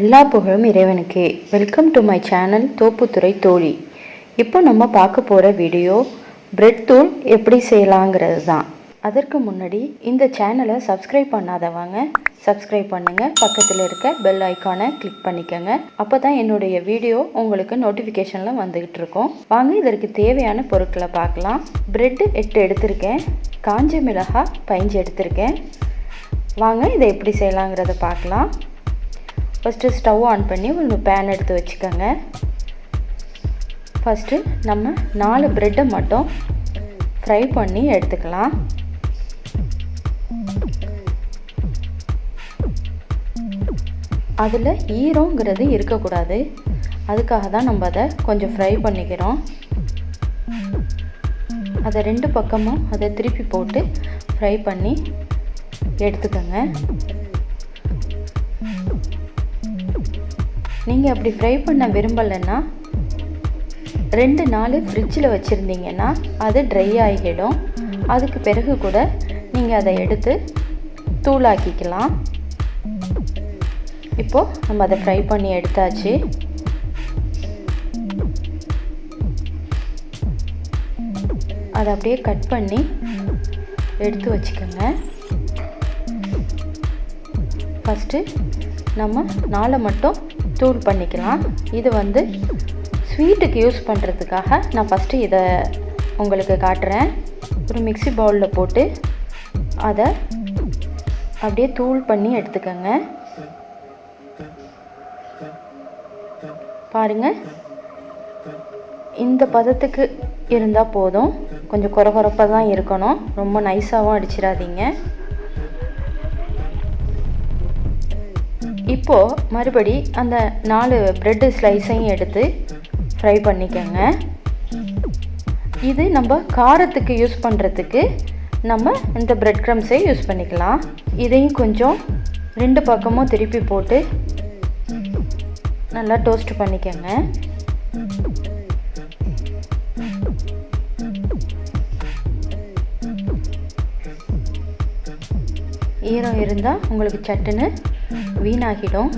எல்லா புகழும் இறைவனுக்கே. Welcome to my channel Thopputhurai தோழி. இப்போ நம்ம பார்க்க போகிற வீடியோ பிரெட் தூள் எப்படி செய்யலாங்கிறது தான். அதற்கு முன்னாடி இந்த சேனலை சப்ஸ்கிரைப் பண்ணாதவங்க சப்ஸ்கிரைப் பண்ணுங்கள், பக்கத்தில் இருக்க பெல் ஐக்கானை கிளிக் பண்ணிக்கோங்க. அப்போ தான் என்னுடைய வீடியோ உங்களுக்கு நோட்டிஃபிகேஷனில் வந்துக்கிட்டு இருக்கோம். வாங்க இதற்கு தேவையான பொருட்களை பார்க்கலாம். பிரெட்டு 8 எடுத்திருக்கேன், காஞ்ச மிளகாய் 15 எடுத்திருக்கேன். வாங்க இதை எப்படி செய்யலாங்கிறத பார்க்கலாம். ஃபஸ்ட்டு ஸ்டவ் ஆன் பண்ணி ஒரு பேன் எடுத்து வச்சுக்கோங்க. ஃபஸ்ட்டு நம்ம 4 ப்ரெட்டை மட்டும் ஃப்ரை பண்ணி எடுத்துக்கலாம். அதில் ஈரங்கிறது இருக்கக்கூடாது, அதுக்காக தான் நம்ம அதை கொஞ்சம் ஃப்ரை பண்ணிக்கிறோம். அதை 2 பக்கமும் அதை திருப்பி போட்டு ஃப்ரை பண்ணி எடுத்துக்கோங்க. நீங்கள் அப்படி ஃப்ரை பண்ண விரும்பலைன்னா 2 நாள் ஃப்ரிட்ஜில் வச்சுருந்தீங்கன்னா அது ட்ரை ஆகிடும். அதுக்கு பிறகு கூட நீங்கள் அதை எடுத்து தூளாக்கிக்கலாம். இப்போது நம்ம அதை ஃப்ரை பண்ணி எடுத்தாச்சு. அதை அப்படியே கட் பண்ணி எடுத்து வச்சுக்கோங்க. ஃபஸ்ட்டு நம்ம 4 மட்டும் தூள் பண்ணிக்கலாம். இது ஸ்வீட்டுக்கு யூஸ் பண்ணுறதுக்காக நான் ஃபஸ்ட்டு இதை உங்களுக்கு காட்டுறேன். ஒரு மிக்ஸி பவுலில் போட்டு அதை அப்படியே தூள் பண்ணி எடுத்துக்கோங்க. பாருங்கள், இந்த பதத்துக்கு இருந்தால் போதும். கொஞ்சம் கொரகொரப்பாக தான் இருக்கணும், ரொம்ப நைஸாகவும் அடிச்சிடாதீங்க. இப்போது மறுபடி அந்த 4 ப்ரெட்டு ஸ்லைஸையும் எடுத்து ஃப்ரை பண்ணிக்கோங்க. இது நம்ம காரத்துக்கு யூஸ் பண்ணுறதுக்கு நம்ம இந்த ப்ரெட் க்ரம்ஸை யூஸ் பண்ணிக்கலாம். இதையும் கொஞ்சம் 2 பக்கமும் திருப்பி போட்டு நல்லா டோஸ்ட் பண்ணிக்கோங்க. ஈரம் இருந்தால் உங்களுக்கு சட்டுன்னு வீணாகிடும்.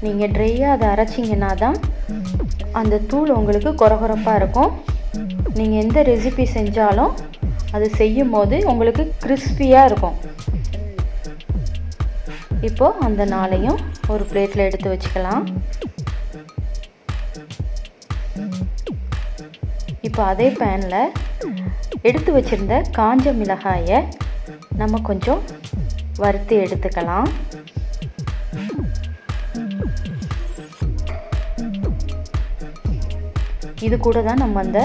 நீங்கள் ட்ரையாக அதை அரைச்சிங்கன்னா தான் அந்த தூள் உங்களுக்கு கொரகொரப்பாக இருக்கும். நீங்கள் எந்த ரெசிபி செஞ்சாலும் அது செய்யும் போது உங்களுக்கு கிறிஸ்பியாக இருக்கும். இப்போது அந்த 4ஐயும் ஒரு பிளேட்டில் எடுத்து வச்சுக்கலாம். இப்போ அதே பேனில் எடுத்து வச்சுருந்த காஞ்ச மிளகாயை நம்ம கொஞ்சம் வறுத்து எடுத்துக்கலாம். இது கூட தான் நம்ம அந்த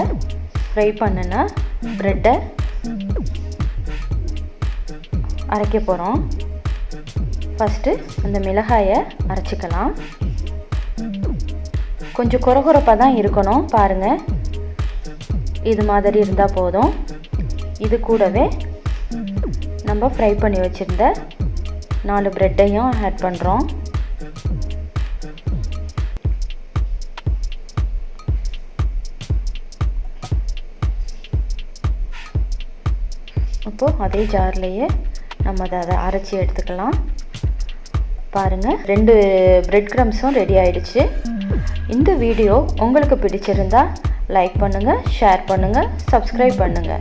ஃப்ரை பண்ணின ப்ரெட்டை அரைக்க போகிறோம். ஃபஸ்ட்டு அந்த மிளகாயை அரைச்சிக்கலாம். கொஞ்சம் கொரகொரப்பாக தான் இருக்கணும். பாருங்கள், இது மாதிரி இருந்தால் போதும். இது கூடவே நம்ம ஃப்ரை பண்ணி வச்சுருந்த 4 ப்ரெட்டையும் ஆட் பண்ணுறோம். இப்போது அதே ஜார்லேயே நம்ம அதை அரைச்சி எடுத்துக்கலாம். பாருங்கள், 2 ப்ரெட் க்ரம்ஸும் ரெடி ஆகிடுச்சு. இந்த வீடியோ உங்களுக்கு பிடிச்சிருந்தா லைக் பண்ணுங்கள், ஷேர் பண்ணுங்கள், சப்ஸ்கிரைப் பண்ணுங்கள்.